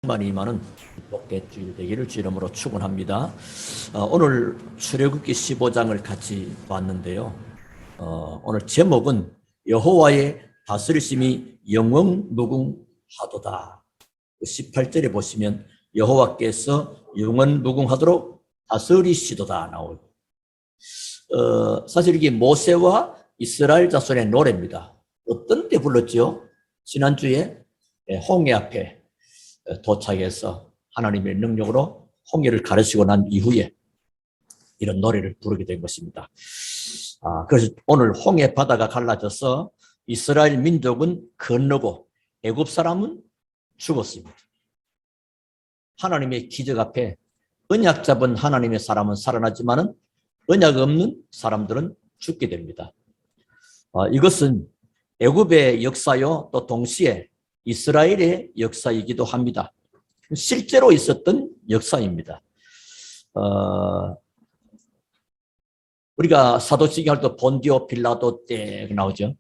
많은 복되주일 되기를 주 이름으로 축원합니다. 오늘 출애굽기 15장을 같이 봤는데요. 오늘 제목은 여호와의 다스리심이 영원무궁하도다. 18절에 보시면 여호와께서 영원무궁하도록 다스리시도다 나오고, 사실 이게 모세와 이스라엘 자손의 노래입니다. 어떤 때 불렀죠? 지난주에 홍해 앞에 도착해서 하나님의 능력으로 홍해를 가르치고 난 이후에 이런 노래를 부르게 된 것입니다. 그래서 오늘 홍해 바다가 갈라져서 이스라엘 민족은 건너고 애굽 사람은 죽었습니다. 하나님의 기적 앞에 언약 잡은 하나님의 사람은 살아나지만은 언약 없는 사람들은 죽게 됩니다. 이것은 애굽의 역사요, 또 동시에 이스라엘의 역사이기도 합니다. 실제로 있었던 역사입니다. 우리가 사도시기 할 때 본디오 빌라도 때 나오죠.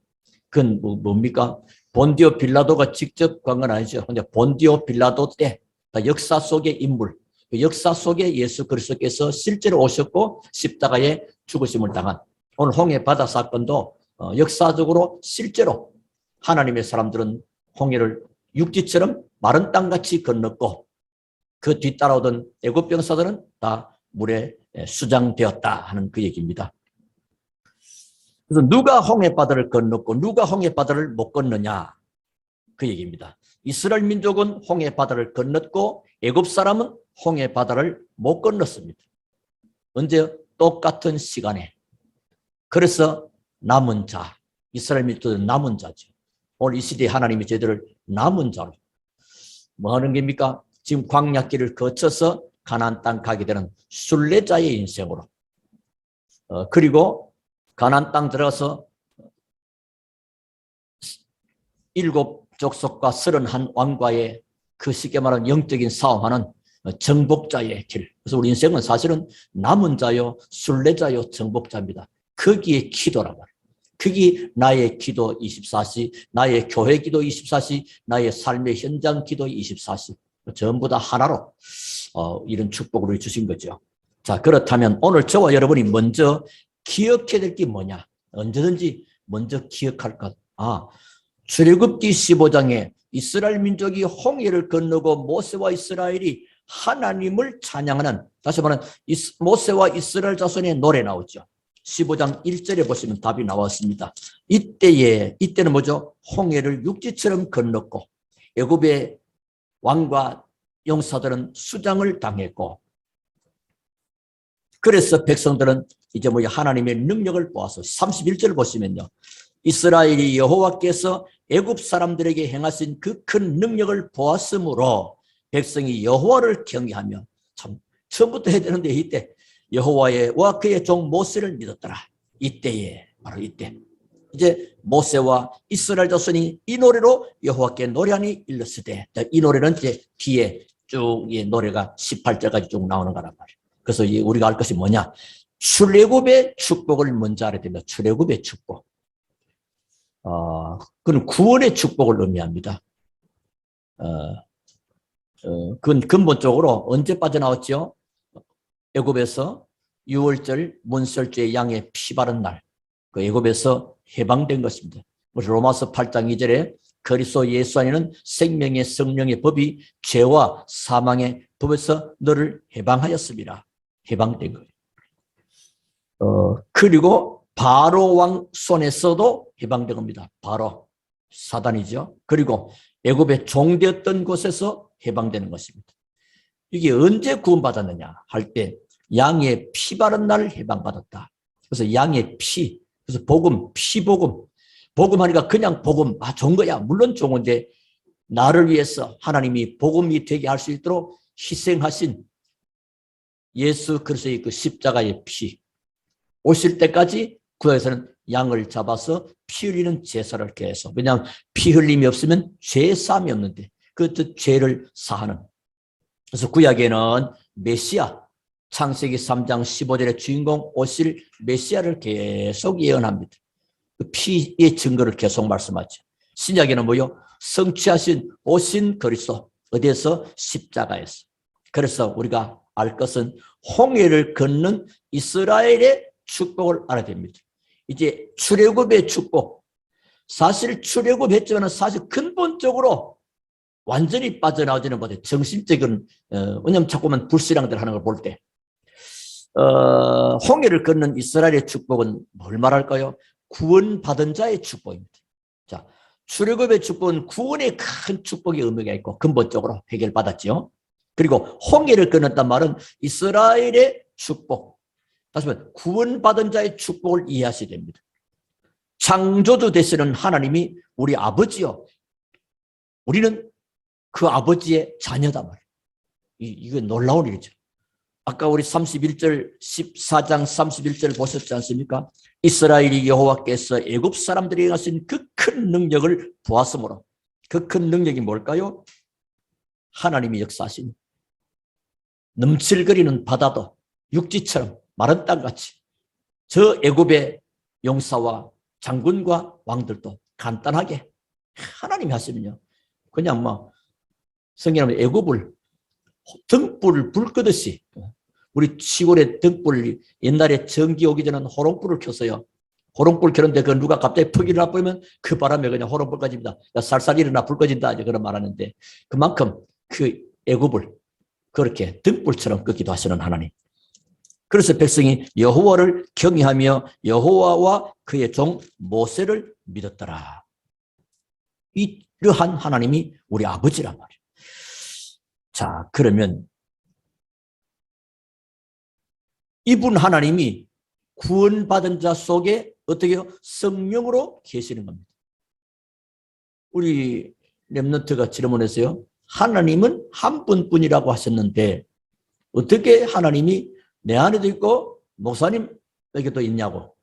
그건 뭡니까? 본디오 빌라도가 직접 간 건 아니죠. 근데 본디오 빌라도 때 역사 속의 인물, 그 역사 속에 예수 그리스도께서 실제로 오셨고 십자가에 죽으심을 당한 오늘 홍해 바다 사건도 역사적으로 실제로 하나님의 사람들은 홍해를 육지처럼 마른 땅같이 건넜고 그 뒤따라오던 애굽 병사들은 다 물에 수장되었다 하는 그 얘기입니다. 그래서 누가 홍해 바다를 건넜고 누가 홍해 바다를 못 건너냐 그 얘기입니다. 이스라엘 민족은 홍해 바다를 건넜고 애굽 사람은 홍해 바다를 못 건넜습니다. 언제? 똑같은 시간에. 그래서 남은 자, 이스라엘 민족은 남은 자죠. 오늘 이 시대에 하나님이 저희들을 남은 자로 뭐 하는 겁니까? 지금 광야길을 거쳐서 가나안 땅 가게 되는 순례자의 인생으로, 그리고 가나안 땅 들어가서 7 족속과 31 왕과의 그 쉽게 말하는 영적인 싸움하는 정복자의 길. 그래서 우리 인생은 사실은 남은 자요, 순례자요, 정복자입니다. 거기에 기도란 말이에요. 그게 나의 기도 24시, 나의 교회 기도 24시, 나의 삶의 현장 기도 24시. 전부 다 하나로 이런 축복을 주신 거죠. 자, 그렇다면 오늘 저와 여러분이 먼저 기억해야 될 게 뭐냐? 언제든지 먼저 기억할 것. 출애굽기 15장에 이스라엘 민족이 홍해를 건너고 모세와 이스라엘이 하나님을 찬양하는, 다시 말하면 모세와 이스라엘 자손의 노래 나오죠. 15장 1절에 보시면 답이 나왔습니다. 이때는 뭐죠? 홍해를 육지처럼 건넜고 애굽의 왕과 용사들은 수장을 당했고, 그래서 백성들은 이제 하나님의 능력을 보아서 31절 보시면요. 이스라엘이 여호와께서 애굽 사람들에게 행하신 그 큰 능력을 보았으므로 백성이 여호와를 경외하며, 참 처음부터 해야 되는데 이때 여호와와 그의 종 모세를 믿었더라. 이때에, 바로 이때 이제 모세와 이스라엘 자손이 이 노래로 여호와께 노래하니 일렀으되, 이 노래는 이제 뒤에 쭉 이 노래가 18절까지 쭉 나오는 거란 말이에요. 그래서 우리가 알 것이 뭐냐? 출애굽의 축복을 먼저 알아야 됩니다. 출애굽의 축복. 그건 구원의 축복을 의미합니다. 그건 근본적으로 언제 빠져나왔죠? 애굽에서 6월절 문설주의 양의 피 바른 날, 그 애굽에서 해방된 것입니다. 로마서 8장 2절에 그리스도 예수 안에는 생명의 성령의 법이 죄와 사망의 법에서 너를 해방하였습니다. 해방된 거예요. 그리고 바로 왕 손에서도 해방된 겁니다. 바로 사단이죠. 그리고 애굽의 종되었던 곳에서 해방되는 것입니다. 이게 언제 구원받았느냐 할 때 양의 피 바른 날 해방받았다. 그래서 양의 피, 그래서 복음, 피복음. 복음하니까 그냥 복음, 좋은 거야. 물론 좋은데 나를 위해서 하나님이 복음이 되게 할 수 있도록 희생하신 예수 그리스도의 그 십자가의 피. 오실 때까지 구약에서는 양을 잡아서 피 흘리는 제사를 계속. 왜냐하면 피 흘림이 없으면 죄 사함이 없는데 그 죄를 사하는. 그래서 구약에는 메시아, 창세기 3장 15절의 주인공 오실 메시아를 계속 예언합니다. 그 피의 증거를 계속 말씀하죠. 신약에는 뭐요? 성취하신 오신 그리스도, 어디에서? 십자가에서. 그래서 우리가 알 것은 홍해를 건넌 이스라엘의 축복을 알아야 됩니다. 이제 출애굽의 축복. 사실 출애굽했지만 사실 근본적으로 완전히 빠져나오지는 못해. 정신적인 왜냐하면 자꾸만 불신앙들 하는 걸 볼 때 홍해를 건넌 이스라엘의 축복은 뭘 말할까요? 구원받은 자의 축복입니다. 자, 출애굽의 축복은 구원의 큰 축복의 의미가 있고 근본적으로 해결받았죠. 그리고 홍해를 건넜단 말은 이스라엘의 축복. 다시 말해 구원받은 자의 축복을 이해하셔야 됩니다. 창조주 되시는 하나님이 우리 아버지요. 우리는 그 아버지의 자녀다 말이에요. 이거 놀라운 일이죠. 아까 우리 31절 14장 31절 보셨지 않습니까? 이스라엘이 여호와께서 애굽 사람들에게 하신 그 큰 능력을 보았으므로 그 큰 능력이 뭘까요? 하나님이 역사하신 넘칠거리는 바다도 육지처럼 마른 땅같이 저 애굽의 용사와 장군과 왕들도 간단하게 하나님이 하시면요. 그냥 뭐 성경에 애굽을 등불을 불 끄듯이 우리 시골에 등불 옛날에 전기 오기 전에는 호롱불을 켰어요. 호롱불 켰는데 그 누가 갑자기 푹 일어나 버리면 그 바람에 그냥 호롱불 꺼집니다. 야, 살살 일어나 불 꺼진다 이제 그런 말 하는데 그만큼 그 애굽을 그렇게 등불처럼 끄기도 하시는 하나님. 그래서 백성이 여호와를 경외하며 여호와와 그의 종 모세를 믿었더라. 이러한 하나님이 우리 아버지란 말이에요. 자, 그러면 이분 하나님이 구원받은 자 속에 어떻게 해요? 성령으로 계시는 겁니다. 우리 렘넌트가 질문했어요. 하나님은 한 분뿐이라고 하셨는데 어떻게 하나님이 내 안에도 있고 목사님에게도 있냐고.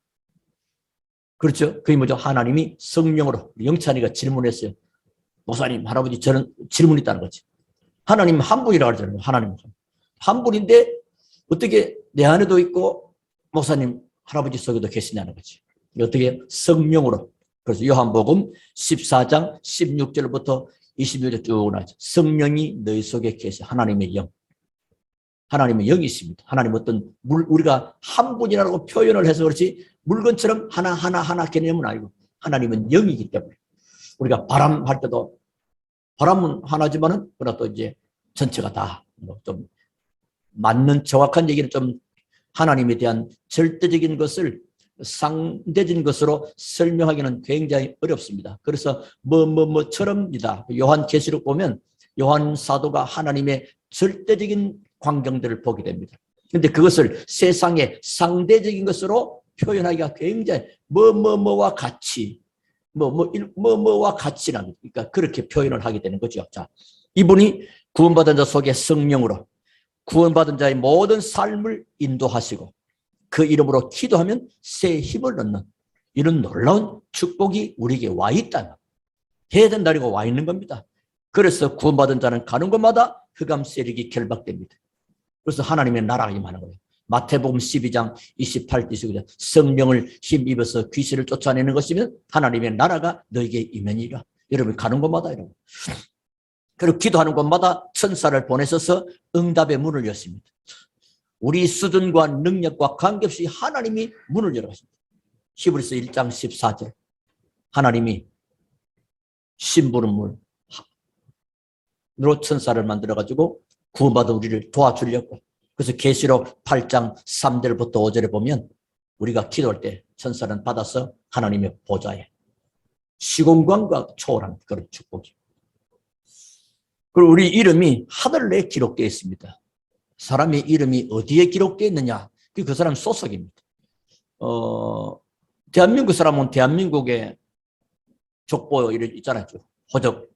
그렇죠? 그게 뭐죠? 하나님이 성령으로. 영찬이가 질문했어요. 목사님, 할아버지, 저는 질문이 있다는 거지. 하나님 한 분이라고 하잖아요. 하나님 한 분인데 어떻게 내 안에도 있고 목사님, 할아버지 속에도 계시냐는 거지. 어떻게? 성령으로. 그래서 요한복음 14장 16절부터 26절 쭉 나오죠. 성령이 너희 속에 계셔. 하나님의 영. 하나님의 영이십니다. 하나님 어떤 우리가 한 분이라고 표현을 해서 그렇지 물건처럼 하나 개념은 아니고 하나님은 영이기 때문에 우리가 바람할 때도 바람은 하나지만은 그러나 또 이제 전체가 다 좀 맞는 정확한 얘기는 좀 하나님에 대한 절대적인 것을 상대적인 것으로 설명하기는 굉장히 어렵습니다. 그래서 뭐처럼이다. 요한계시록 보면 요한 사도가 하나님의 절대적인 광경들을 보게 됩니다. 그런데 그것을 세상의 상대적인 것으로 표현하기가 굉장히 뭐와 같이 뭐와 같이라는 그러니까 그렇게 표현을 하게 되는 거죠. 자, 이분이 구원받은 자 속에 성령으로 구원받은 자의 모든 삶을 인도하시고 그 이름으로 기도하면 새 힘을 얻는 이런 놀라운 축복이 우리에게 와 있다. 해야 된다고 와 있는 겁니다. 그래서 구원받은 자는 가는 곳마다 흑암 세력이 결박됩니다. 그래서 하나님의 나라가 임하는 거예요. 마태복음 12장 28절 29절 성령을 힘입어서 귀신을 쫓아내는 것이면 하나님의 나라가 너에게 임하니라. 여러분 가는 곳마다 이러고 그리고 기도하는 곳마다 천사를 보내셔서 응답의 문을 여십니다. 우리 수준과 능력과 관계없이 하나님이 문을 열어가십니다. 히브리서 1장 14절 하나님이 심부름으로 천사를 만들어가지고 구원받은 우리를 도와주려고. 그래서 계시록 8장 3절부터 5절에 보면 우리가 기도할 때 천사는 받아서 하나님의 보좌에 시공간과 초월한 그런 축복이. 그리고 우리 이름이 하늘에 기록되어 있습니다. 사람의 이름이 어디에 기록되어 있느냐? 그 사람 소속입니다. 대한민국 사람은 대한민국의 족보 있잖아요. 호적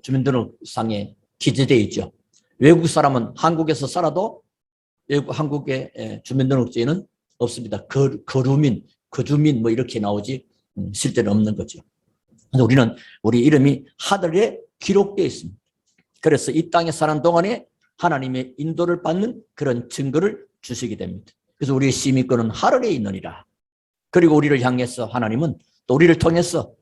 주민등록상에 기재되어 있죠. 외국 사람은 한국에서 살아도 한국의 주민등록증에는 없습니다. 거주민 뭐 이렇게 나오지 실제는 없는 거죠. 그래서 우리는 우리 이름이 하늘에 기록되어 있습니다. 그래서 이 땅에 사는 동안에 하나님의 인도를 받는 그런 증거를 주시게 됩니다. 그래서 우리의 시민권은 하늘에 있느니라. 그리고 우리를 향해서 하나님은 또 우리를 통해서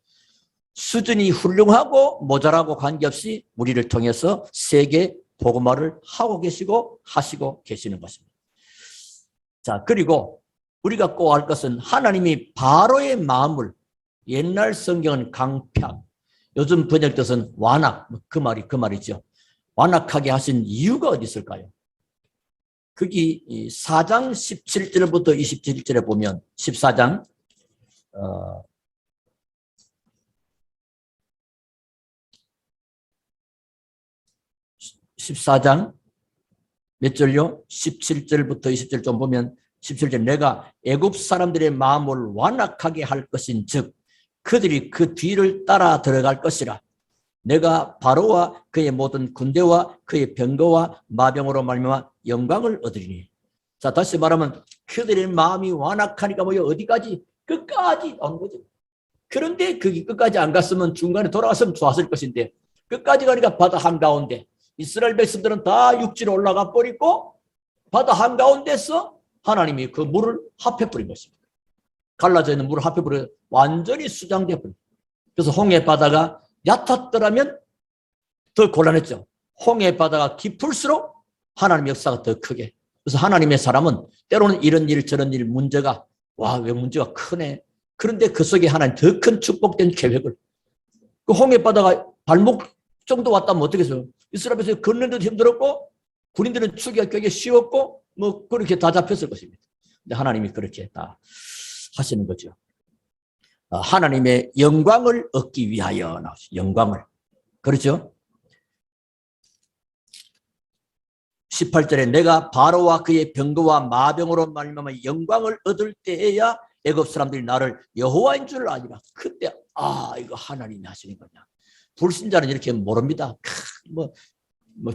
수준이 훌륭하고 모자라고 관계없이 우리를 통해서 세계 복음화를 하고 계시고 하시고 계시는 것입니다. 자, 그리고 우리가 꼭 알 것은 하나님이 바로의 마음을, 옛날 성경은 강팍, 요즘 번역 뜻은 완악, 그 말이죠. 완악하게 하신 이유가 어디 있을까요? 거기 4장 17절부터 27절에 보면 14장 14장 몇 절요? 17절부터 20절 좀 보면 17절 내가 애굽 사람들의 마음을 완악하게 할 것인 즉 그들이 그 뒤를 따라 들어갈 것이라. 내가 바로와 그의 모든 군대와 그의 병거와 마병으로 말미암아 영광을 얻으리니. 자, 다시 말하면 그들의 마음이 완악하니까 뭐요? 어디까지? 끝까지 온 거죠. 그런데 거기 끝까지 안 갔으면 중간에 돌아갔으면 좋았을 것인데 끝까지 가니까 바다 한가운데 이스라엘 백성들은 다 육지로 올라가 버리고 바다 한가운데서 하나님이 그 물을 합해 버린 것입니다. 갈라져 있는 물을 합해 버려 완전히 수장돼 버린. 그래서 홍해 바다가 얕았더라면 더 곤란했죠. 홍해 바다가 깊을수록 하나님의 역사가 더 크게. 그래서 하나님의 사람은 때로는 이런 일 저런 일 문제가 왜 문제가 크네. 그런데 그 속에 하나님 더 큰 축복된 계획을. 그 홍해 바다가 발목 정도 왔다면 어떻게 해서요? 이스라엘에서 걷는데도 힘들었고 군인들은 추기가 굉장히 쉬웠고 뭐 그렇게 다 잡혔을 것입니다. 근데 하나님이 그렇게 다 하시는 거죠. 하나님의 영광을 얻기 위하여 나오죠. 영광을. 그렇죠? 18절에 내가 바로와 그의 병거와 마병으로 말미암아 영광을 얻을 때에야 애굽 사람들이 나를 여호와인 줄 아니라. 그때 이거 하나님이 하시는 거냐. 불신자는 이렇게 모릅니다. 뭐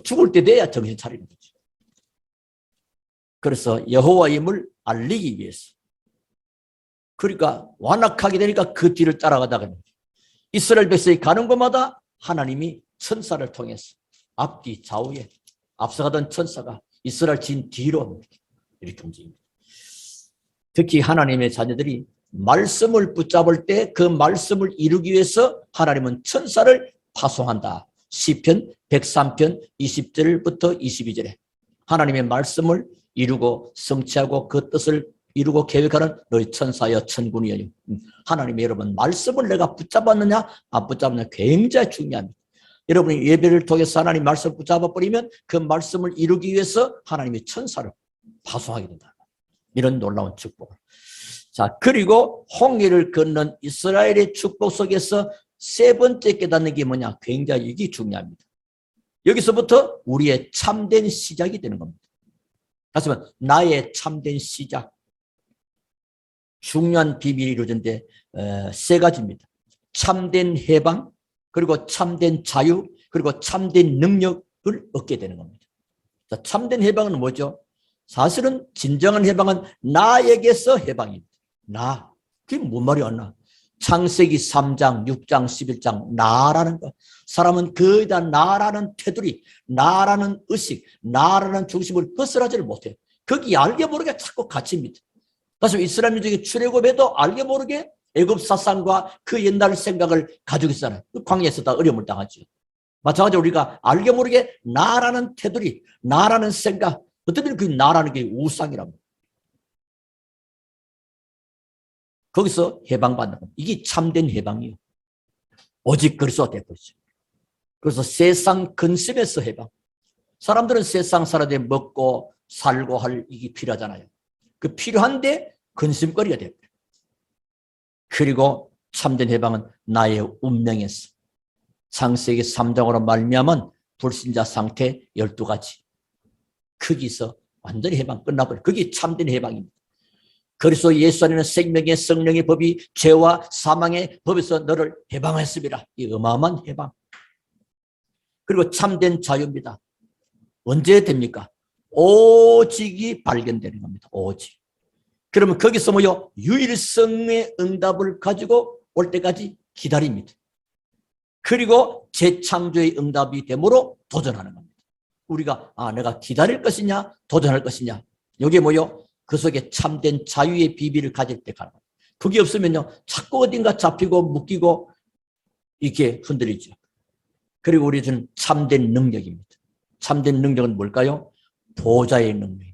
죽을 때 돼야 정신 차리는 거죠. 그래서 여호와임을 알리기 위해서. 그러니까 완악하게 되니까 그 뒤를 따라가다가 이스라엘 백성이 가는 곳마다 하나님이 천사를 통해서 앞뒤 좌우에 앞서가던 천사가 이스라엘 진 뒤로 이렇게 움직입니다. 특히 하나님의 자녀들이 말씀을 붙잡을 때 그 말씀을 이루기 위해서 하나님은 천사를 파송한다. 시편 103편 20절부터 22절에 하나님의 말씀을 이루고 성취하고 그 뜻을 이루고 계획하는 너희 천사여 천군이여. 하나님의 여러분 말씀을 내가 붙잡았느냐 안 붙잡느냐 굉장히 중요합니다. 여러분이 예배를 통해서 하나님 말씀을 붙잡아버리면 그 말씀을 이루기 위해서 하나님의 천사를 파송하게 된다. 이런 놀라운 축복을. 자, 그리고 홍해를 건넌 이스라엘의 축복 속에서 세 번째 깨닫는 게 뭐냐? 굉장히 이게 중요합니다. 여기서부터 우리의 참된 시작이 되는 겁니다. 다시 말해 나의 참된 시작. 중요한 비밀이 이루어진데 세 가지입니다. 참된 해방, 그리고 참된 자유, 그리고 참된 능력을 얻게 되는 겁니다. 자, 참된 해방은 뭐죠? 사실은 진정한 해방은 나에게서 해방입니다. 그게 뭔 말이 안 나? 창세기 3장, 6장, 11장 나라는 거. 사람은 거의 다 나라는 테두리, 나라는 의식, 나라는 중심을 벗어나지를 못해요. 거기 알게 모르게 자꾸 갇힙니다. 다시 이스라엘 민족이 출애굽에도 알게 모르게 애굽 사상과 그 옛날 생각을 가지고 있잖아요. 광야에서 다 어려움을 당하죠. 마찬가지로 우리가 알게 모르게 나라는 테두리, 나라는 생각, 어떤 면그 나라는 게 우상이랍니다. 거기서 해방받는 겁니다. 이게 참된 해방이에요. 오직 그리스도가 되어버리죠. 그래서 세상 근심에서 해방. 사람들은 세상 살아야 먹고 살고 할 이게 필요하잖아요. 그 필요한데 근심거리가 됩니다. 그리고 참된 해방은 나의 운명에서 창세기 3장으로 말미암은 불신자 상태 12가지. 거기서 완전히 해방 끝나버려요. 그게 참된 해방입니다. 그리스도 예수 안에는 생명의 성령의 법이 죄와 사망의 법에서 너를 해방했습니다. 이 어마어마한 해방. 그리고 참된 자유입니다. 언제 됩니까? 오직이 발견되는 겁니다. 오직. 그러면 거기서 뭐요? 유일성의 응답을 가지고 올 때까지 기다립니다. 그리고 재창조의 응답이 되므로 도전하는 겁니다. 우리가 내가 기다릴 것이냐 도전할 것이냐. 이게 뭐요? 그 속에 참된 자유의 비밀을 가질 때 가는 거예요. 그게 없으면요 자꾸 어딘가 잡히고 묶이고 이게 흔들리죠. 그리고 우리는 참된 능력입니다. 참된 능력은 뭘까요? 보좌의 능력입니다.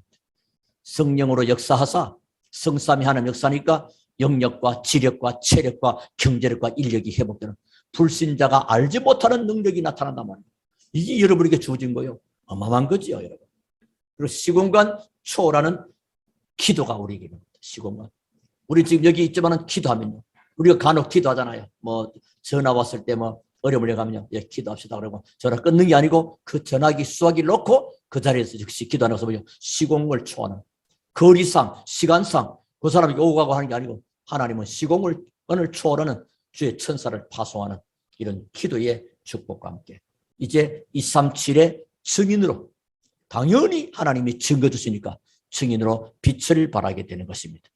성령으로 역사하사 성삼위 하나님 역사니까 영력과 지력과 체력과 경제력과 인력이 회복되는 불신자가 알지 못하는 능력이 나타난단 말이에요. 이게 여러분에게 주어진 거예요. 어마어마한 거지요, 여러분. 그리고 시공간 초월하는 기도가 우리에게 있는 겁니다. 시공간. 우리 지금 여기 있지만은 기도하면요. 우리가 간혹 기도하잖아요. 뭐 전화 왔을 때 뭐 어려움을 가면요. 예, 기도합시다 그러고 전화 끊는 게 아니고 그 전화기 수화기를 놓고 그 자리에서 즉시 기도하는 것을 보면 시공을 초월하는 거리상 시간상 그 사람이 오고 가고 하는 게 아니고 하나님은 시공을 초월하는 주의 천사를 파송하는 이런 기도의 축복과 함께 이제 237의 증인으로 당연히 하나님이 증거 주시니까 증인으로 빛을 발하게 되는 것입니다.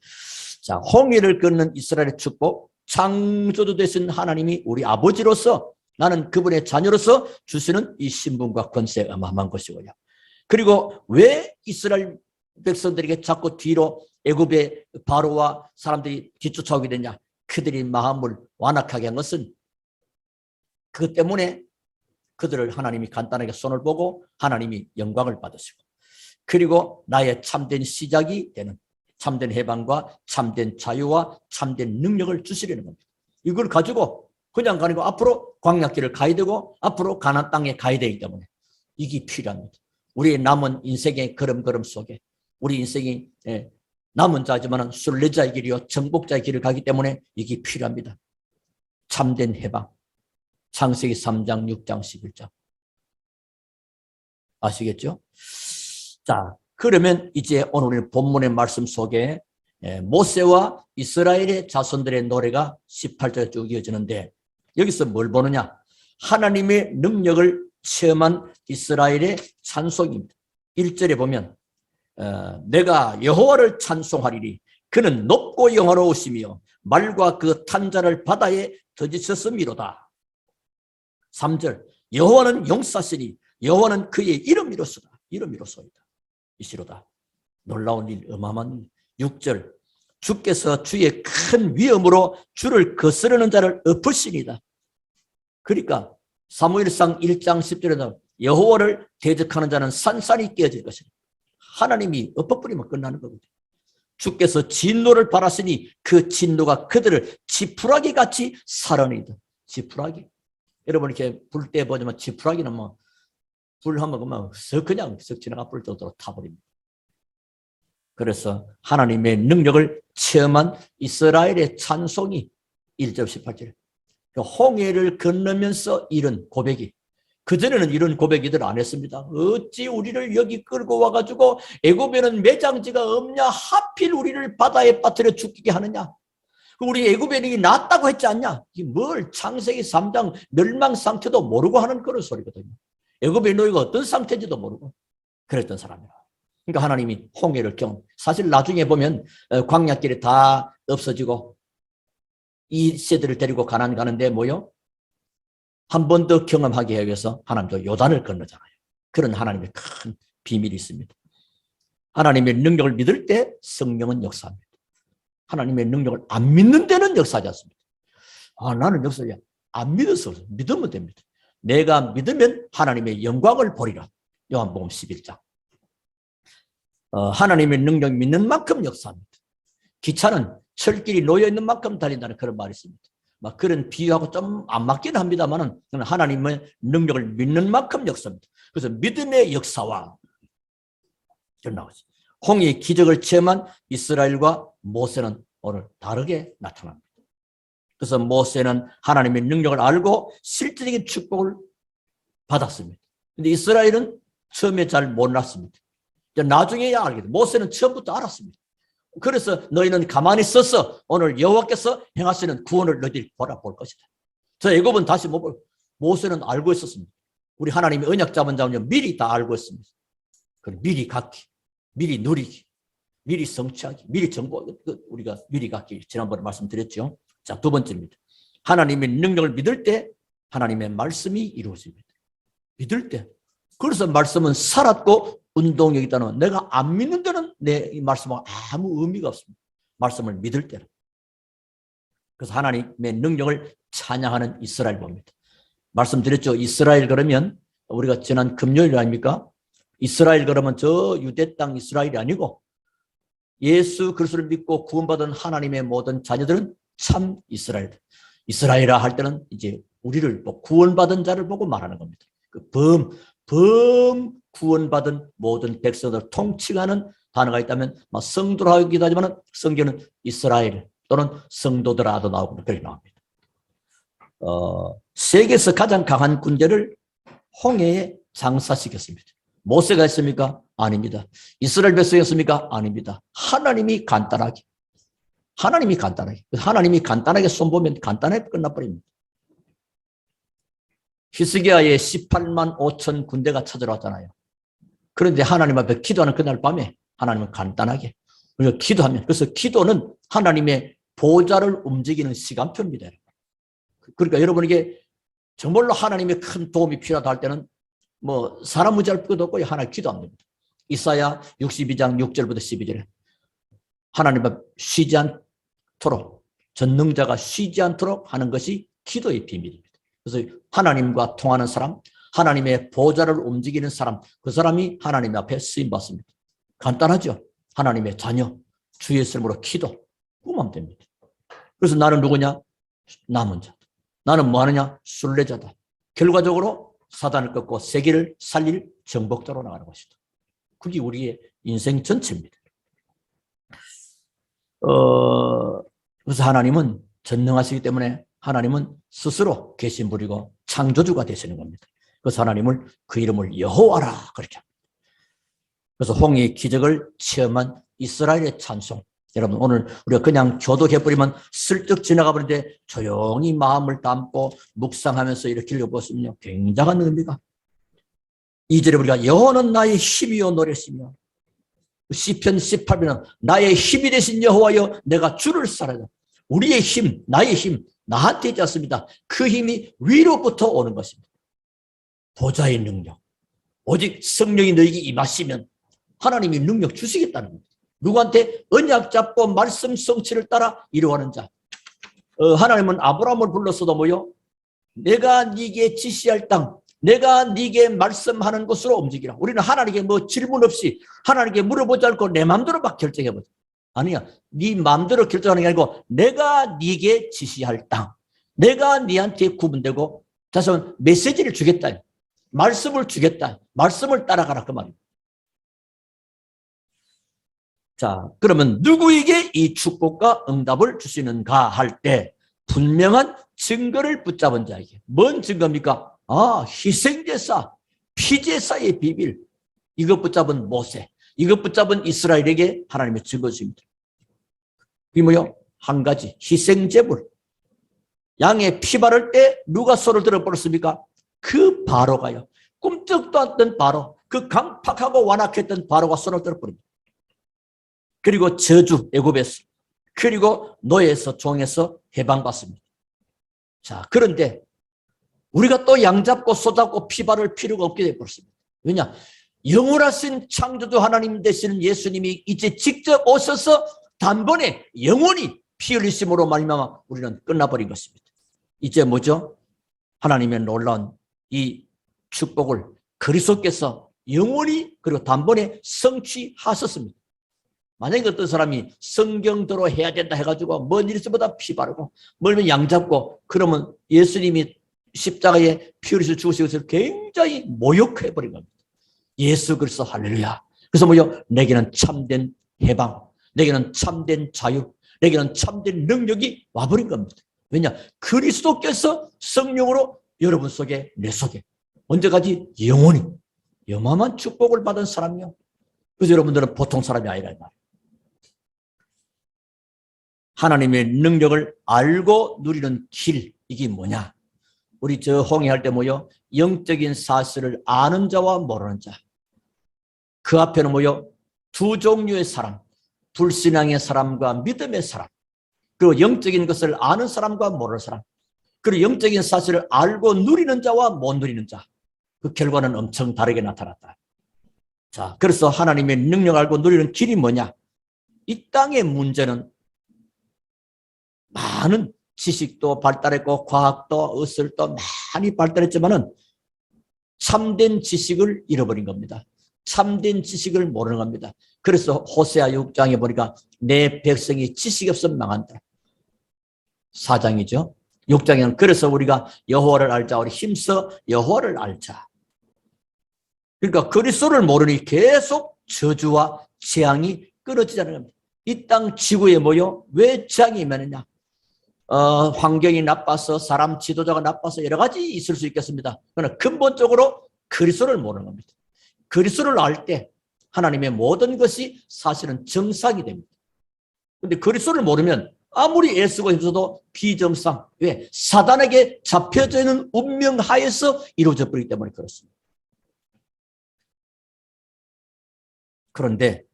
자, 홍해를 끊는 이스라엘의 축복, 창조주 되신 하나님이 우리 아버지로서 나는 그분의 자녀로서 주시는 이 신분과 권세 어마어마한 것이고요. 그리고 왜 이스라엘 백성들에게 자꾸 뒤로 애굽의 바로와 사람들이 뒤쫓아오게 되냐? 그들이 마음을 완악하게 한 것은 그것 때문에 그들을 하나님이 간단하게 손을 보고 하나님이 영광을 받으시고 그리고 나의 참된 시작이 되는 참된 해방과 참된 자유와 참된 능력을 주시려는 겁니다. 이걸 가지고 그냥 가는 거 앞으로 광야길을 가야 되고 앞으로 가나안 땅에 가야 되기 때문에 이게 필요합니다. 우리의 남은 인생의 걸음걸음 속에 우리 인생이 남은 자지만 순례자의 길이요 정복자의 길을 가기 때문에 이게 필요합니다. 참된 해방. 창세기 3장, 6장, 11장. 아시겠죠? 자, 그러면 이제 오늘 본문의 말씀 속에 모세와 이스라엘의 자손들의 노래가 18절에 쭉 이어지는데 여기서 뭘 보느냐? 하나님의 능력을 체험한 이스라엘의 찬송입니다. 1절에 보면 내가 여호와를 찬송하리니 그는 높고 영화로우시며 말과 그 탄자를 바다에 던지셨음이로다. 3절 여호와는 용사시니 여호와는 그의 이름이로소이다. 이시로다. 놀라운 일, 어마어마한 일. 6절 주께서 주의 큰 위엄으로 주를 거스르는 자를 엎으시니다. 그러니까 사무엘상 1장 10절에는 여호와를 대적하는 자는 산산이 깨어질 것이다. 하나님이 엎어버리면 끝나는 거거든요. 주께서 진노를 바라시니 그 진노가 그들을 지푸라기 같이 살아내이다. 지푸라기. 여러분 이렇게 불 때 보지만 지푸라기는 뭐 불 한번 그냥 썩 지나가 불 떠도록 타버립니다. 그래서 하나님의 능력을 체험한 이스라엘의 찬송이 1절 18절 홍해를 건너면서 이런 고백이 그전에는 이런 고백이들 안 했습니다. 어찌 우리를 여기 끌고 와가지고 애굽에는 매장지가 없냐 하필 우리를 바다에 빠뜨려 죽게 하느냐 우리 애굽인이 낫다고 했지 않냐 이게 뭘 창세기 3장 멸망 상태도 모르고 하는 그런 소리거든요. 애굽의 노예가 어떤 상태인지도 모르고 그랬던 사람이라. 그러니까 하나님이 홍해를 사실 나중에 보면 광야길이 다 없어지고 이 세대를 데리고 가나안 가는데 뭐요? 한 번 더 경험하기 위해서 하나님도 요단을 건너잖아요. 그런 하나님의 큰 비밀이 있습니다. 하나님의 능력을 믿을 때 성령은 역사합니다. 하나님의 능력을 안 믿는 데는 역사하지 않습니다. 나는 역사하지 안 믿어서 믿으면 됩니다. 내가 믿으면 하나님의 영광을 보리라. 요한복음 11장. 하나님의 능력 믿는 만큼 역사합니다. 기차는 철길이 놓여있는 만큼 달린다는 그런 말이 있습니다. 막 그런 비유하고 좀 안 맞긴 합니다만은 하나님의 능력을 믿는 만큼 역사입니다. 그래서 믿음의 역사와 나오지. 홍해의 기적을 체험한 이스라엘과 모세는 오늘 다르게 나타납니다. 그래서 모세는 하나님의 능력을 알고 실질적인 축복을 받았습니다. 근데 이스라엘은 처음에 잘 몰랐습니다. 나중에야 알게 돼. 모세는 처음부터 알았습니다. 그래서 너희는 가만히 있어서 오늘 여호와께서 행하시는 구원을 너희들이 볼 것이다. 저 애굽은 다시 못 볼. 모세는 알고 있었습니다. 우리 하나님의 언약 잡은 자는 미리 다 알고 있습니다. 미리 갖기, 미리 누리기, 미리 성취하기, 미리 정보, 우리가 미리 갖기 지난번에 말씀드렸죠. 자, 두 번째입니다. 하나님의 능력을 믿을 때 하나님의 말씀이 이루어집니다. 믿을 때. 그래서 말씀은 살았고 운동력이 있다는 내가 안 믿는 데는 내 이 말씀은 아무 의미가 없습니다. 말씀을 믿을 때는. 그래서 하나님의 능력을 찬양하는 이스라엘 봅니다. 말씀드렸죠. 이스라엘 그러면 우리가 지난 금요일 아닙니까? 이스라엘 그러면 저 유대 땅 이스라엘이 아니고 예수 그리스도를 믿고 구원받은 하나님의 모든 자녀들은 참 이스라엘. 이스라엘이라 할 때는 이제 우리를 또 구원받은 자를 보고 말하는 겁니다. 그 범 구원받은 모든 백성을 통칭하는 단어가 있다면 성도라기도 하지만 성경은 이스라엘 또는 성도들아도 나오고 그렇게 나옵니다. 세계에서 가장 강한 군대를 홍해에 장사시켰습니다. 모세가 했습니까? 아닙니다. 이스라엘 백성이었습니까? 아닙니다. 하나님이 간단하게 손보면 간단하게 끝나버립니다. 히스기야의 18만 5천 군대가 찾아왔잖아요. 그런데 하나님 앞에 기도하는 그날 밤에 하나님은 간단하게 우리가 기도하면, 그래서 기도는 하나님의 보좌를 움직이는 시간표입니다. 그러니까 여러분에게 정말로 하나님의 큰 도움이 필요하다 할 때는 뭐 사람 문제할 것도 없고 하나님 기도하면 됩니다. 이사야 62장 6절부터 12절에 하나님 앞 쉬지 않도록, 전능자가 쉬지 않도록 하는 것이 기도의 비밀입니다. 그래서 하나님과 통하는 사람, 하나님의 보좌를 움직이는 사람, 그 사람이 하나님 앞에 쓰임받습니다. 간단하죠. 하나님의 자녀, 주의 이름으로 기도, 그만 됩니다. 그래서 나는 누구냐? 남은 자. 나는 뭐 하느냐? 순례자다. 결과적으로 사단을 꺾고 세계를 살릴 정복자로 나가는 것이다. 그게 우리의 인생 전체입니다. 그래서 하나님은 전능하시기 때문에 하나님은 스스로 계신 분이고 창조주가 되시는 겁니다. 그래서 하나님을 그 이름을 여호와라 그렇게 합니다. 그래서 홍해의 기적을 체험한 이스라엘의 찬송. 여러분 오늘 우리가 그냥 교독해버리면 슬쩍 지나가 버리는데 조용히 마음을 담고 묵상하면서 이렇게 읽어보시면 굉장한 의미가. 2절에 우리가 여호와는 나의 힘이요 노래시며, 시편 18편은 나의 힘이 되신 여호와여 내가 주를 사랑하다. 우리의 힘, 나의 힘, 나한테 있지 않습니다. 그 힘이 위로부터 오는 것입니다. 보좌의 능력, 오직 성령이 너에게 임하시면 하나님이 능력 주시겠다는 겁니다. 누구한테? 언약 잡고 말씀 성취를 따라 이루어가는 자. 하나님은 아브라함을 불렀어도 뭐요? 내가 네게 지시할 땅, 내가 네게 말씀하는 곳으로 움직이라. 우리는 하나님께 뭐 질문 없이 하나님께 물어보지 않고 내 마음대로 막 결정해보자. 아니야. 네 마음대로 결정하는 게 아니고 내가 네게 지시할 땅, 내가 네한테 구분되고 다시 한번 메시지를 주겠다. 말씀을 주겠다. 말씀을 따라가라 그 말입니다. 자, 그러면 누구에게 이 축복과 응답을 주시는가 할 때 분명한 증거를 붙잡은 자에게. 뭔 증거입니까? 희생제사, 피제사의 비밀. 이것 붙잡은 모세, 이것 붙잡은 이스라엘에게 하나님의 증거 주십니다. 그게 뭐요? 한 가지, 희생제물. 양의 피 바를 때 누가 손을 들어버렸습니까? 그 바로가요. 꿈쩍도 않던 바로, 그 강팍하고 완악했던 바로가 손을 들어버립니다. 그리고 저주, 애굽에서, 그리고 노예에서, 종에서 해방받습니다. 자, 그런데 우리가 또 양 잡고 소 잡고 피 바를 필요가 없게 되어버렸습니다. 왜냐? 영원하신 창조주 하나님 되시는 예수님이 이제 직접 오셔서 단번에 영원히 피 흘리심으로 말미암아 우리는 끝나버린 것입니다. 이제 뭐죠? 하나님의 놀라운 이 축복을 그리스도께서 영원히 그리고 단번에 성취하셨습니다. 만약에 어떤 사람이 성경대로 해야 된다 해가지고 먼 일서보다 피 바르고 멀면 양 잡고 그러면 예수님이 십자가에 피 흘리셔 죽으신 것을 굉장히 모욕해버린 겁니다. 예수 그리스도 할렐루야. 그래서 뭐요? 내게는 참된 해방, 내게는 참된 자유, 내게는 참된 능력이 와버린 겁니다. 왜냐? 그리스도께서 성령으로 여러분 속에, 내 속에 언제까지? 영원히 어마어마한 축복을 받은 사람이요. 그래서 여러분들은 보통 사람이 아니라 이 말이에요. 하나님의 능력을 알고 누리는 길, 이게 뭐냐? 우리 저 홍해할 때 뭐요? 영적인 사실을 아는 자와 모르는 자. 그 앞에는 뭐요? 두 종류의 사람, 불신앙의 사람과 믿음의 사람, 그리고 영적인 것을 아는 사람과 모르는 사람, 그리고 영적인 사실을 알고 누리는 자와 못 누리는 자. 그 결과는 엄청 다르게 나타났다. 자, 그래서 하나님의 능력을 알고 누리는 길이 뭐냐? 이 땅의 문제는 많은 지식도 발달했고 과학도 의술도 많이 발달했지만은 참된 지식을 잃어버린 겁니다. 참된 지식을 모르는 겁니다. 그래서 호세아 6장에 보니까 내 백성이 지식이 없으면 망한다. 4장이죠. 6장에는 그래서 우리가 여호와를 알자. 우리 힘써 여호와를 알자. 그러니까 그리스도를 모르니 계속 저주와 재앙이 끊어지지 않는 겁니다. 이 땅 지구에 모여 왜 재앙이 임하느냐? 환경이 나빠서 사람 지도자가 나빠서 여러 가지 있을 수 있겠습니다. 그러나 근본적으로 그리스도를 모르는 겁니다. 그리스도를 알 때 하나님의 모든 것이 사실은 정상이 됩니다. 그런데 그리스도를 모르면 아무리 애쓰고 힘써도 비정상. 왜? 사단에게 잡혀져 있는 운명 하에서 이루어져 버리기 때문에 그렇습니다. 그런데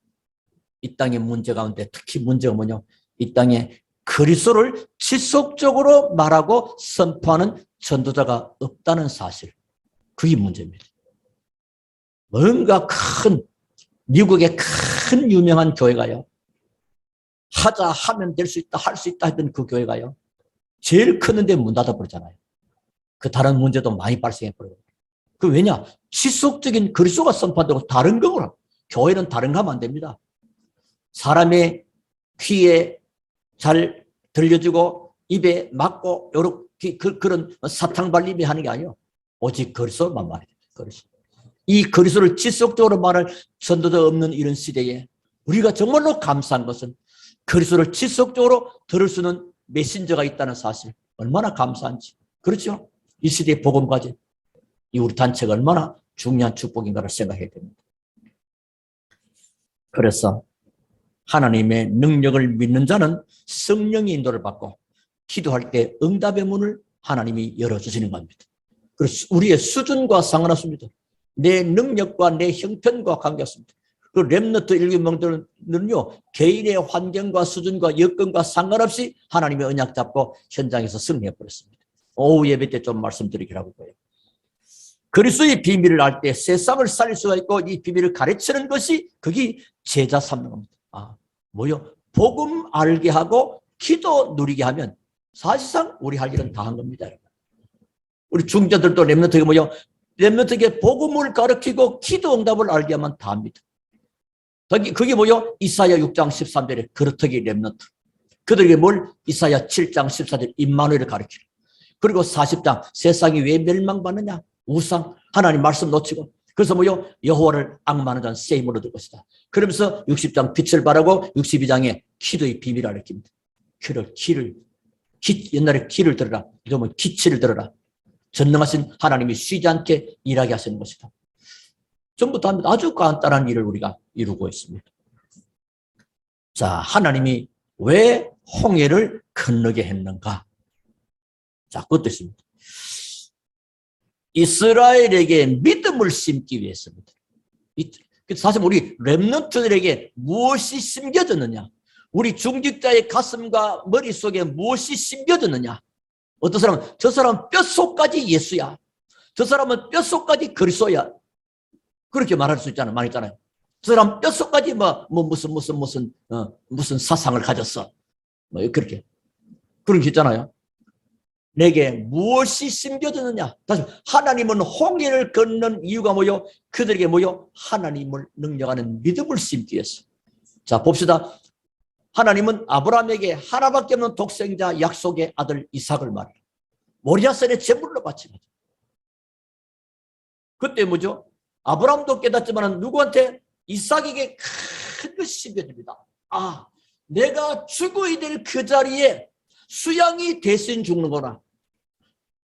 이 땅의 문제 가운데 특히 문제가 뭐냐? 이 땅에 그리스도를 지속적으로 말하고 선포하는 전도자가 없다는 사실. 그게 문제입니다. 뭔가 큰 미국의 큰 유명한 교회가요. 하자 하면 될 수 있다 할 수 있다 했던 그 교회가요. 제일 컸는데 문 닫아버리잖아요. 그 다른 문제도 많이 발생해버려요. 그 왜냐? 지속적인 그리스도가 선포한다고 다른 거구나. 교회는 다른 거 하면 안 됩니다. 사람의 귀에 잘 들려주고 입에 맞고 요렇게 그런 사탕 발림이 하는 게 아니에요. 오직 그리스도만 말해요. 그리스도. 이 그리스도를 지속적으로 말할 전도자 없는 이런 시대에 우리가 정말로 감사한 것은 그리스도를 지속적으로 들을 수 있는 메신저가 있다는 사실. 얼마나 감사한지. 그렇죠? 이 시대의 복음까지 이 우리 단체가 얼마나 중요한 축복인가를 생각해야 됩니다. 그래서 하나님의 능력을 믿는 자는 성령의 인도를 받고 기도할 때 응답의 문을 하나님이 열어주시는 겁니다. 그래서 우리의 수준과 상관없습니다. 내 능력과 내 형편과 관계없습니다. 그 렘너트 일개명들은요 개인의 환경과 수준과 여건과 상관없이 하나님의 언약 잡고 현장에서 승리해버렸습니다. 오후 예배 때 좀 말씀드리기로 하고 있고요. 그리스도의 비밀을 알 때 세상을 살릴 수가 있고 이 비밀을 가르치는 것이 그게 제자 삼는 겁니다. 뭐요? 복음 알게 하고 기도 누리게 하면 사실상 우리 할 일은 다 한 겁니다. 우리 중자들도 렘너트에게 뭐요? 렘너트에게 복음을 가르치고 기도 응답을 알게 하면 다 합니다. 그게 뭐요? 이사야 6장 13절에 그렇다기 렘너트. 그들에게 뭘? 이사야 7장 14절 임마누엘을 가르치고. 그리고 40장 세상이 왜 멸망받느냐? 우상 하나님 말씀 놓치고. 그래서 뭐요? 여호와를 앙망하는 자는 새 힘을 얻을 것이다. 그러면서 60장 빛을 발하고 62장에 기도의 비밀을 알립니다. 옛날에 기를 들어라. 이러면 기치를 들어라. 전능하신 하나님이 쉬지 않게 일하게 하시는 것이다. 전부 다 아주 간단한 일을 우리가 이루고 있습니다. 자, 하나님이 왜 홍해를 건너게 했는가? 자, 그것도 있습니다. 이스라엘에게 믿음을 심기 위해서입니다. 사실 우리 렘넌트들에게 무엇이 심겨졌느냐? 우리 중직자의 가슴과 머릿속에 무엇이 심겨졌느냐? 어떤 사람은 저 사람은 뼛속까지 예수야. 저 사람은 뼛속까지 그리스도야. 그렇게 말할 수 있잖아요. 말했잖아요. 저 사람 뼛속까지 무슨 사상을 가졌어. 그렇게. 그런 게 있잖아요. 내게 무엇이 심겨졌느냐? 다시 하나님은 홍해를 걷는 이유가 뭐요? 그들에게 뭐요? 하나님을 능력하는 믿음을 심기 위해서. 자, 봅시다. 하나님은 아브라함에게 하나밖에 없는 독생자 약속의 아들 이삭을 말해요. 모리아산에 제물로 바치는 거죠. 그때 뭐죠? 아브라함도 깨닫지만 누구한테? 이삭에게 큰 것이 심겨집니다. 내가 죽어야 될 그 자리에 수양이 대신 죽는구나.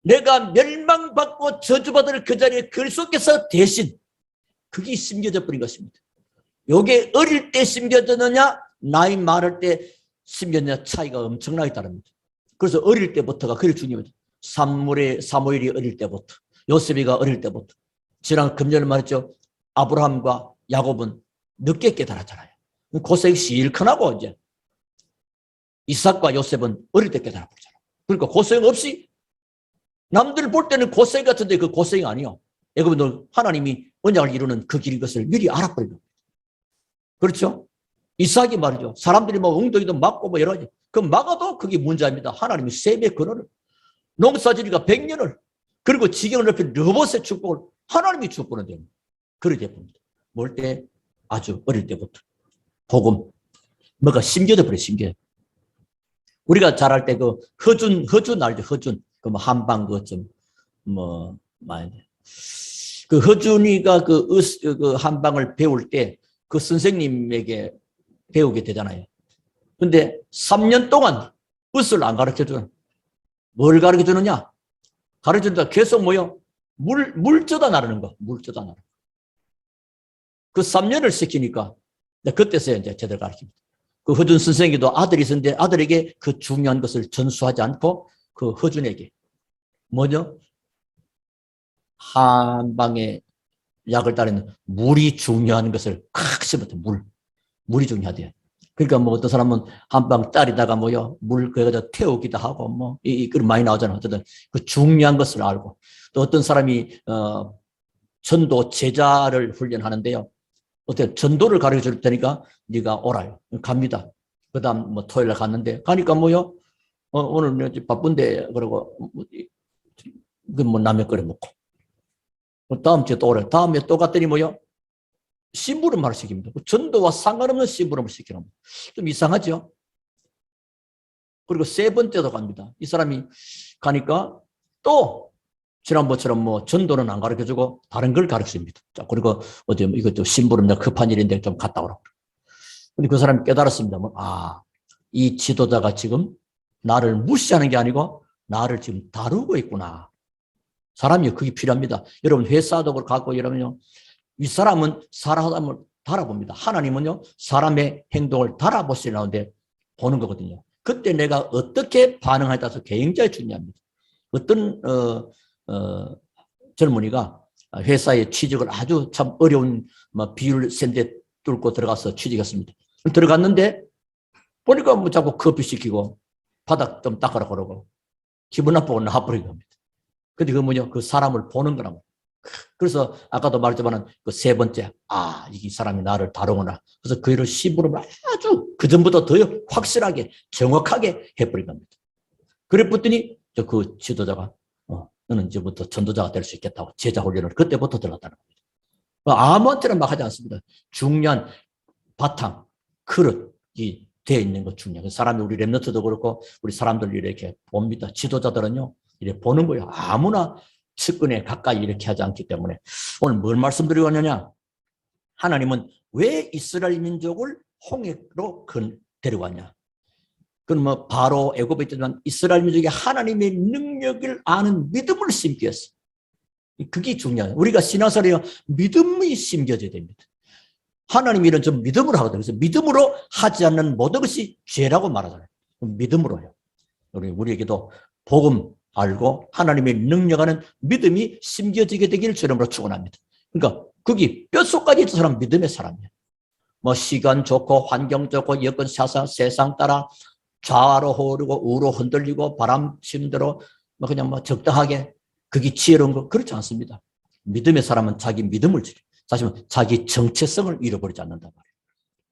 내가 멸망받고 저주받을 그 자리에 그리스도께서 대신 그게 심겨져 버린 것입니다. 요게 어릴 때 심겨졌느냐 나이 많을 때 심겨졌느냐 차이가 엄청나게 다릅니다. 그래서 어릴 때부터가 그리 중요합니다. 사무엘이 어릴 때부터, 요셉이가 어릴 때부터. 지난 금년에 말했죠. 아브라함과 야곱은 늦게 깨달았잖아요. 고생이 실컷하고 이제 이삭과 요셉은 어릴 때 깨달아버리잖아요. 그러니까 고생 없이 남들 볼 때는 고생 같은데 그 고생이 아니요. 여러분들 하나님이 언약을 이루는 그 길인 것을 미리 알아버리는 거예요. 그렇죠? 이삭이 말이죠. 사람들이 뭐 웅덩이도 막고 뭐 여러 가지. 그 막아도 그게 문제입니다. 하나님이 셈의 근원을, 농사지리가 100년을, 그리고 지경을 넓힌 르봇의 축복을 하나님이 주었거든요. 그렇게 봅니다. 뭘 때? 아주 어릴 때부터. 복음. 뭐가 심겨져 버려, 심겨. 우리가 잘할 때 그 허준 알죠? 허준. 그 뭐 한방 그 좀, 뭐, 많이. 그 허준이가 그 한방을 배울 때 그 선생님에게 배우게 되잖아요. 근데 3년 동안 엇을 안 가르쳐 주는. 뭘 가르쳐 주느냐? 가르쳐 준다. 계속 뭐요? 물 쪄다 나르는 거. 물 쪄다 나르는 거. 그 3년을 시키니까 그때서야 이제 제대로 가르칩니다. 그 허준 선생님도 아들이 있었는데 아들에게 그 중요한 것을 전수하지 않고 그 허준에게 뭐죠? 한방에 약을 따르는 물이 중요한 것을 칵 씹었대. 물이 중요하대요. 그러니까 뭐 어떤 사람은 한방 따리다가 뭐요 물 그거 태우기도 하고 뭐 그런 많이 나오잖아. 어쨌든 그 중요한 것을 알고 또 어떤 사람이 전도 제자를 훈련하는데요. 어때 전도를 가르쳐 줄 테니까 네가 오라요. 갑니다. 그다음 뭐 토요일에 갔는데 가니까 뭐요 오늘 바쁜데 그러고 뭐 라면 끓여 먹고 다음 주에 또 오래. 다음에 또 갔더니 뭐요 심부름을 시킵니다. 전도와 상관없는 심부름을 시키는 좀 이상하죠. 그리고 세 번째도 갑니다. 이 사람이 가니까 또 지난번처럼 뭐 전도는 안 가르쳐주고 다른 걸 가르칩니다. 자, 그리고 어디 이것도 심부름 급한 일인데 좀 갔다 오라고. 근데 그 사람이 깨달았습니다. 이 지도자가 지금 나를 무시하는 게 아니고 나를 지금 다루고 있구나. 사람이 그게 필요합니다. 여러분 회사도 갖고 이러면요. 이 사람은 사람을 달아봅니다. 하나님은요 사람의 행동을 달아보시려는데 보는 거거든요. 그때 내가 어떻게 반응하에 따라서 굉장히 중요합니다. 어떤 젊은이가 회사에 취직을 아주 참 어려운 비율 센데 뚫고 들어가서 취직했습니다. 들어갔는데 보니까 뭐 자꾸 커피 시키고 바닥 좀 닦아라 그러고 기분 나쁘고 나와버린 겁니다. 근데 그 뭐냐 그 사람을 보는 거란 말이에요. 그래서 아까도 말했지만 그 세 번째 이 사람이 나를 다루구나. 그래서 그 일을 심부름을 아주 그 전보다 더 확실하게 정확하게 해버린 겁니다. 그래 봤더니 그 지도자가 너는 이제부터 전도자가 될 수 있겠다고 제자 훈련을 그때부터 들어갔다는 겁니다. 아무한테나 막 하지 않습니다. 중요한 바탕 그릇이 되어 있는 것 중요해요. 사람이 우리 랩너트도 그렇고 우리 사람들 이렇게 봅니다. 지도자들은요 이렇게 보는 거예요. 아무나 측근에 가까이 이렇게 하지 않기 때문에 오늘 뭘 말씀드리고 왔느냐? 하나님은 왜 이스라엘 민족을 홍해로 데려왔냐? 그건 뭐 바로 애굽에 있지만 이스라엘 민족이 하나님의 능력을 아는 믿음을 심기 위해서. 그게 중요해요. 우리가 신앙생활에 믿음이 심겨져야 됩니다. 하나님이 이런 좀 믿음으로 하거든요. 그래서 믿음으로 하지 않는 모든 것이 죄라고 말하잖아요. 믿음으로 해요. 우리에게도 복음 알고 하나님의 능력하는 믿음이 심겨지게 되기를 주님으로 축원합니다. 그러니까 거기 뼛속까지 있는 사람 믿음의 사람이에요. 뭐 시간 좋고 환경 좋고 여건 세상 따라 좌로 흐르고 우로 흔들리고 바람 치는 대로 뭐 그냥 뭐 적당하게 그게 지혜로운 거 그렇지 않습니다. 믿음의 사람은 자기 믿음을 지켜. 사실은 자기 정체성을 잃어버리지 않는단 말이에요.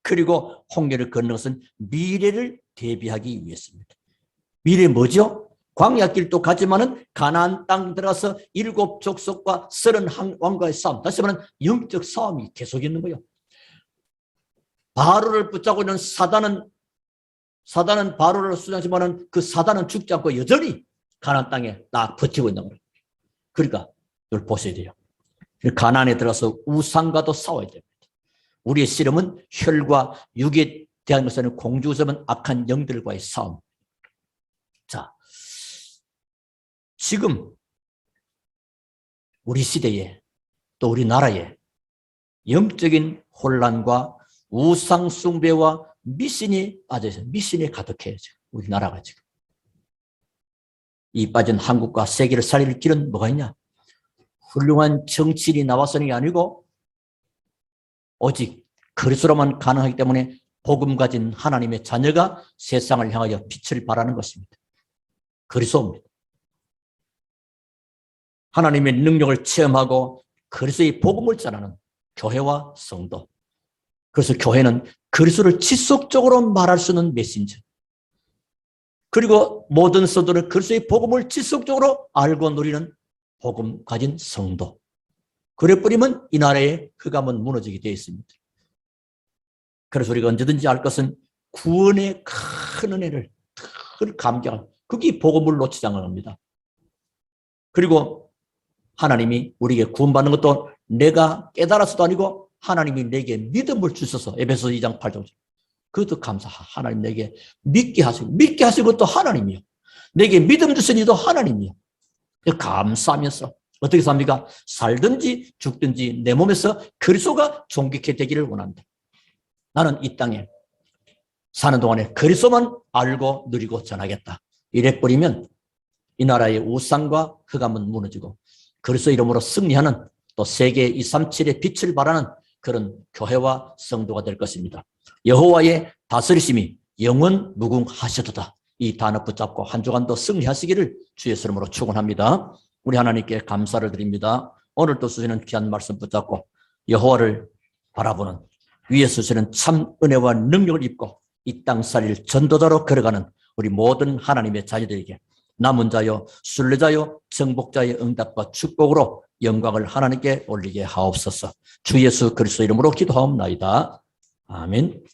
그리고 홍해를 걷는 것은 미래를 대비하기 위해서입니다. 미래 뭐죠? 광야길도 가지만은 가나안 땅 들어가서 7 족속과 30 왕과의 싸움. 다시 말하면 영적 싸움이 계속 있는 거예요. 바로를 붙잡고 있는 사단은 바로를 수장하지만은 그 사단은 죽지 않고 여전히 가나안 땅에 딱 버티고 있는 거예요. 그러니까 이걸 보셔야 돼요. 가나안에 들어가서 우상과도 싸워야 됩니다. 우리의 씨름은 혈과 육에 대한 것은 공주점은 악한 영들과의 싸움. 자, 지금 우리 시대에 또 우리나라에 영적인 혼란과 우상 숭배와 미신이 빠져있어요. 미신이 가득해요. 우리나라가 지금. 이 빠진 한국과 세계를 살릴 길은 뭐가 있냐? 훌륭한 정치인이 나와서는 게 아니고 오직 그리스도로만 가능하기 때문에 복음 가진 하나님의 자녀가 세상을 향하여 빛을 발하는 것입니다. 그리스도입니다. 하나님의 능력을 체험하고 그리스도의 복음을 전하는 교회와 성도. 그래서 교회는 그리스도를 지속적으로 말할 수 있는 메신저. 그리고 모든 성도는 그리스도의 복음을 지속적으로 알고 누리는 복음 가진 성도. 그래버리면 이 나라의 흑암은 무너지게 되어 있습니다. 그래서 우리가 언제든지 알 것은 구원의 큰 은혜를 늘 감격할, 그게 복음을 놓치지 않는 겁니다. 그리고 하나님이 우리에게 구원받는 것도 내가 깨달아서도 아니고 하나님이 내게 믿음을 주셔서, 에베소 2장 8절. 그것도 하나님 내게 믿게 하시고 또 하나님이요. 내게 믿음 주신 이도 하나님이요. 감사하면서 어떻게 삽니까? 살든지 죽든지 내 몸에서 그리스도가 존귀케 되기를 원한다. 나는 이 땅에 사는 동안에 그리스도만 알고 누리고 전하겠다. 이래버리면 이 나라의 우상과 흑암은 무너지고 그리스도 이름으로 승리하는, 또 세계 237의 빛을 발하는 그런 교회와 성도가 될 것입니다. 여호와의 다스리심이 영원 무궁하셔도다. 이 단어 붙잡고 한 주간도 승리하시기를 주의 이름으로 축원합니다. 우리 하나님께 감사를 드립니다. 오늘도 주시는 귀한 말씀 붙잡고 여호와를 바라보는, 위에서 주시는 참 은혜와 능력을 입고 이 땅살이를 전도자로 걸어가는 우리 모든 하나님의 자녀들에게 남은 자요, 순례자요, 정복자의 응답과 축복으로 영광을 하나님께 올리게 하옵소서. 주 예수 그리스도 이름으로 기도하옵나이다. 아멘.